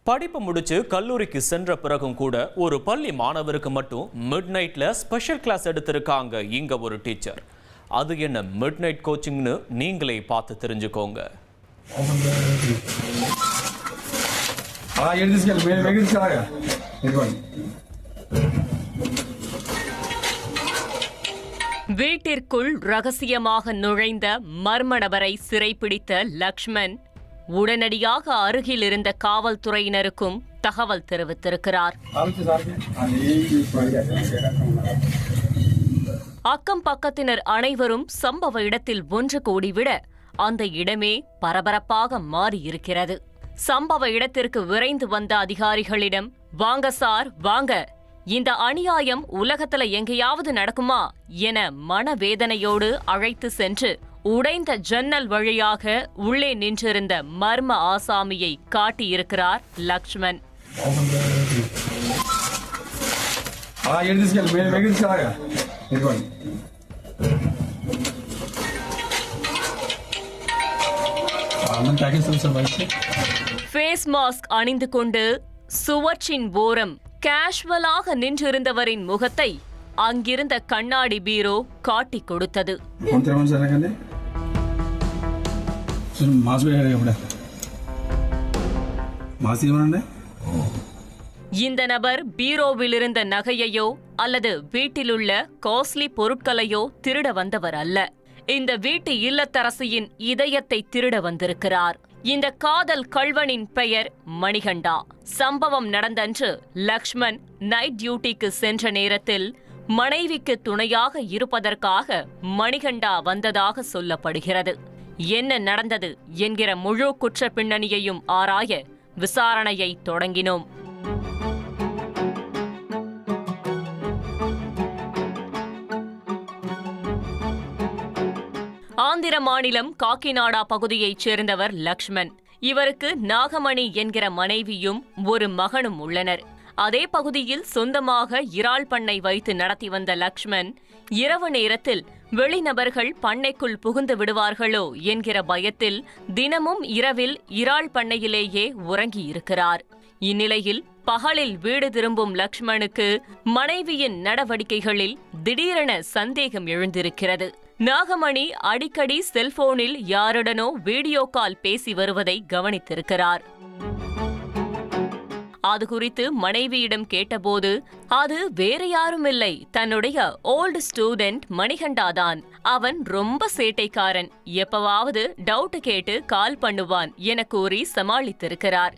படிப்பு முடிச்சு கல்லூரிக்கு சென்ற பிறகும் கூட ஒரு பள்ளி மாணவருக்கு மட்டும் மிட் நைட்ல ஸ்பெஷல் கிளாஸ் எடுத்திருக்காங்க இங்க ஒரு டீச்சர். அது என்ன மிட் நைட் கோச்சிங்னு நீங்களே பார்த்து தெரிஞ்சுக்கோங்க. வீட்டிற்குள் ரகசியமாக நுழைந்த மர்ம நபரை சிறைப்பிடித்த லக்ஷ்மன் உடனடியாக அருகில் இருந்த காவல்துறையினருக்கும் தகவல் தெரிவித்திருக்கிறார். அக்கம் பக்கத்தினர் அனைவரும் சம்பவ இடத்தில் ஒன்று கூடிவிட அந்த இடமே பரபரப்பாக மாறியிருக்கிறது. சம்பவ இடத்திற்கு விரைந்து வந்த அதிகாரிகளிடம், "வாங்க சார், வாங்க, இந்த அநியாயம் உலகத்துல எங்கேயாவது நடக்குமா?" என மனவேதனையோடு அழைத்து சென்று உடைந்த ஜன்னல் வழியாக உள்ளே நின்றிருந்த மர்ம ஆசாமியை காட்டியிருக்கிறார் லக்ஷ்மன். ஃபேஸ் மாஸ்க் அணிந்து கொண்டு சுவற்றின் ஓரம் கேஷுவலாக நின்றிருந்தவரின் முகத்தை அங்கிருந்த கண்ணாடி பீரோ காட்டி கொடுத்தது. இந்த நபர் பீரோவில் இருந்த நகையையோ அல்லது வீட்டிலுள்ள காஸ்ட்லி பொருட்களையோ திருட வந்தவர் அல்ல. இந்த வீட்டு இல்லத்தரசியின் இதயத்தை திருட வந்திருக்கிறார். இந்த காதல் கள்வனின் பெயர் மணிகண்டா. சம்பவம் நடந்தன்று லக்ஷ்மன் நைட் டியூட்டிக்கு சென்ற நேரத்தில் மனைவிக்கு துணையாக இருப்பதற்காக மணிகண்டா வந்ததாக சொல்லப்படுகிறது. என்ன நடந்தது என்கிற முழு குற்ற பின்னணியையும் ஆராய விசாரணையை தொடங்கினோம். ஆந்திர மாநிலம் காக்கிநாடா பகுதியைச் சேர்ந்தவர் லக்ஷ்மன். இவருக்கு நாகமணி என்கிற மனைவியும் ஒரு மகனும் உள்ளனர். அதே பகுதியில் சொந்தமாக இறால் பண்ணை வைத்து நடத்தி வந்த லக்ஷ்மன் இரவு நேரத்தில் வெளிநபர்கள் பண்ணைக்குள் புகுந்து விடுவார்களோ என்கிற பயத்தில் தினமும் இரவில் இறால் பண்ணையிலேயே உறங்கியிருக்கிறார். இந்நிலையில் பகலில் வீடு திரும்பும் லக்ஷ்மனுக்கு மனைவியின் நடவடிக்கைகளில் திடீரென சந்தேகம் எழுந்திருக்கிறது. நாகமணி அடிக்கடி செல்போனில் யாருடனோ வீடியோ கால் பேசி வருவதை கவனித்திருக்கிறார். அது குறித்து மனைவியிடம் கேட்டபோது, அது வேற யாரும் இல்லை, தன்னுடைய ஓல்டு ஸ்டூடெண்ட் மணிகண்டாதான். அவன் ரொம்ப சேட்டைக்காரன், எப்பவாவது டவுட் கேட்டு கால் பண்ணுவான் என கூறி சமாளித்திருக்கிறார்.